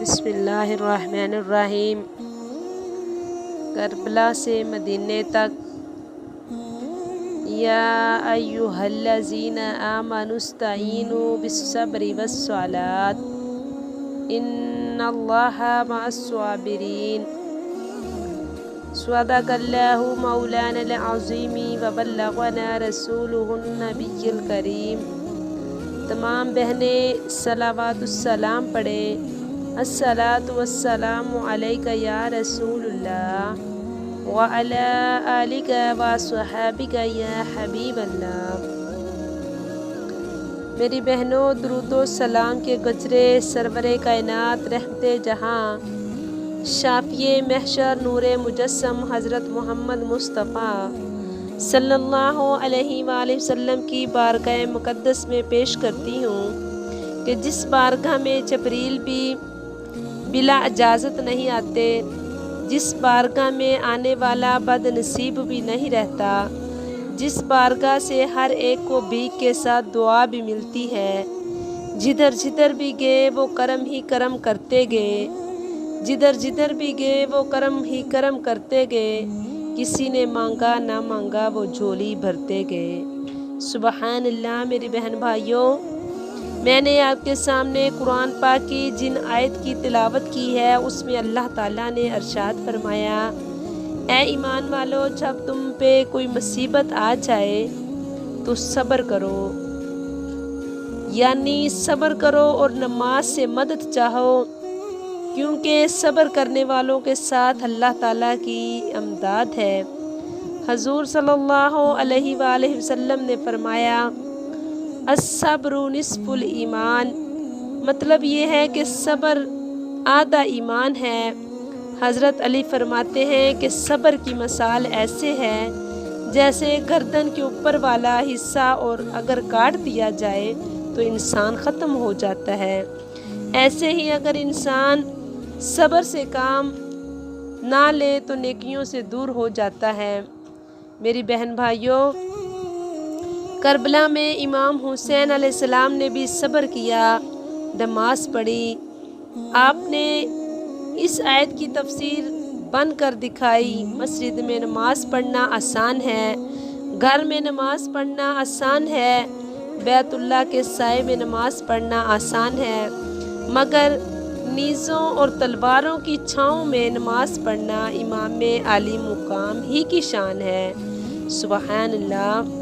बिस्मिल्लाहिर्रहमानिर्रहीम। करबला से मदीने तक। या अय्युहल्लज़ीना आमनुस्तईनु बिस्सब्रि वस्सलात इन्नल्लाहा मअस्साबिरीन। सदक़ल्लाहु मौलानल अज़ीमी व बल्लगना रसूलुहुन नबिय्युल करीम। तमाम बहनें सलावतुस्सलाम पढ़ें। अस्सलातु वस्सलामु अलैका या रसूलुल्लाह व अला आलिका व स्वहाबिका या हबीबल्लाह। मेरी बहनों, दुरूदो सलाम के गजरे सरवरे कायनात रहमते जहाँ शाफिए महशर नूरे मुजस्सम हज़रत मोहम्मद मुस्तफ़ा सल्लल्लाहु अलैहि वसल्लम की बारगाह मुक़द्दस में पेश करती हूँ कि जिस बारगाह में जबरील भी बिला इजाज़त नहीं आते, जिस बारगाह में आने वाला बदनसीब भी नहीं रहता, जिस बारगाह से हर एक को भीख के साथ दुआ भी मिलती है। जिधर जिधर भी गए वो करम ही करम करते गए, जिधर जिधर भी गए वो करम ही करम करते गए। किसी ने मांगा ना मांगा वो झोली भरते गए। सुबहान अल्लाह। मेरी बहन भाइयों, मैंने आपके सामने कुरान पाक की जिन आयत की तिलावत की है उसमें अल्लाह ताला ने अरशाद फरमाया, ऐ ईमान वालो, जब तुम पे कोई मुसीबत आ जाए तो सब्र करो, यानी सब्र करो और नमाज से मदद चाहो, क्योंकि सब्र करने वालों के साथ अल्लाह ताला की अमदाद है। हजूर सल्लल्लाहु अलैहि वसल्लम ने फरमाया, अस्सब्रु निस्फुल ईमान, मतलब ये है कि सब्र आधा ईमान है। हज़रत अली फरमाते हैं कि सब्र की मिसाल ऐसे है जैसे गर्दन के ऊपर वाला हिस्सा और अगर काट दिया जाए तो इंसान ख़त्म हो जाता है। ऐसे ही अगर इंसान सब्र से काम ना ले तो नेकियों से दूर हो जाता है। मेरी बहन भाइयों, करबला में इमाम हुसैन अलैहिस्सलाम ने भी सब्र किया, नमाज पढ़ी। आपने इस आयत की तफसीर बन कर दिखाई। मस्जिद में नमाज पढ़ना आसान है, घर में नमाज पढ़ना आसान है, बैतुल्लाह के साए में नमाज पढ़ना आसान है, मगर नीज़ों और तलवारों की छाँव में नमाज पढ़ना इमाम आली मुकाम ही की शान है। सुबहान अल्लाह।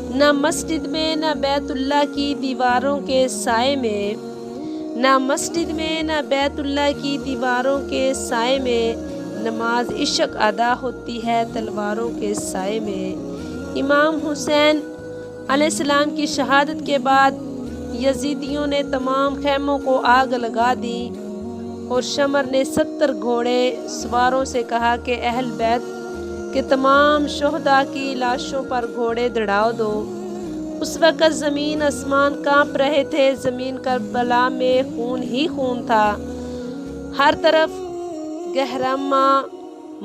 न मस्जिद में न बैतुल्लाह की दीवारों के साए में, न मस्जिद में न बैतुल्लाह की दीवारों के साए में नमाज इश्क अदा होती है तलवारों के साए में। इमाम हुसैन अलैहिस्सलाम की शहादत के बाद यजीदियों ने तमाम खैमों को आग लगा दी और शमर ने 70 घोड़े सवारों से कहा कि अहल बैत के तमाम शोहदा की लाशों पर घोड़े दौड़ा दो। उस वक़्त ज़मीन आसमान कांप रहे थे, ज़मीन करबला में खून ही खून था, हर तरफ गहरामा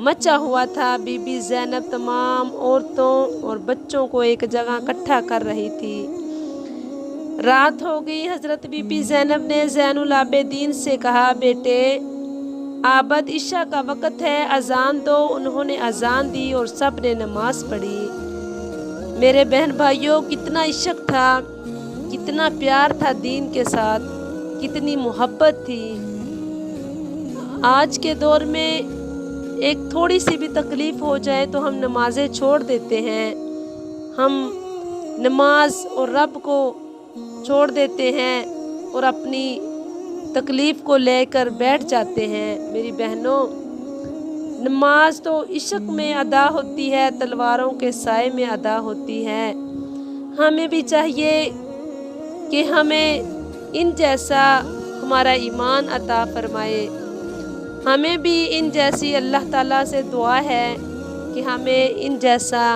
मचा हुआ था। बीबी ज़ैनब तमाम औरतों और बच्चों को एक जगह इकट्ठा कर रही थी। रात हो गई। हज़रत बीबी ज़ैनब ने ज़ैनुल आबिदीन से कहा, बेटे आबद इशा का वक़्त है, अजान दो। उन्होंने अजान दी और सब ने नमाज पढ़ी। मेरे बहन भाइयों, कितना इश्क था, कितना प्यार था दीन के साथ, कितनी मोहब्बत थी। आज के दौर में एक थोड़ी सी भी तकलीफ़ हो जाए तो हम नमाज़ें छोड़ देते हैं, हम नमाज और रब को छोड़ देते हैं और अपनी तकलीफ़ को लेकर बैठ जाते हैं। मेरी बहनों, नमाज तो इश्क में अदा होती है, तलवारों के साए में अदा होती है। हमें भी चाहिए कि हमें इन जैसा हमारा ईमान अता फरमाए। हमें भी इन जैसी अल्लाह ताला से दुआ है कि हमें इन जैसा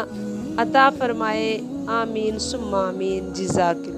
अता फरमाए। आमीन सुम्मा आमीन। जिज़ाक।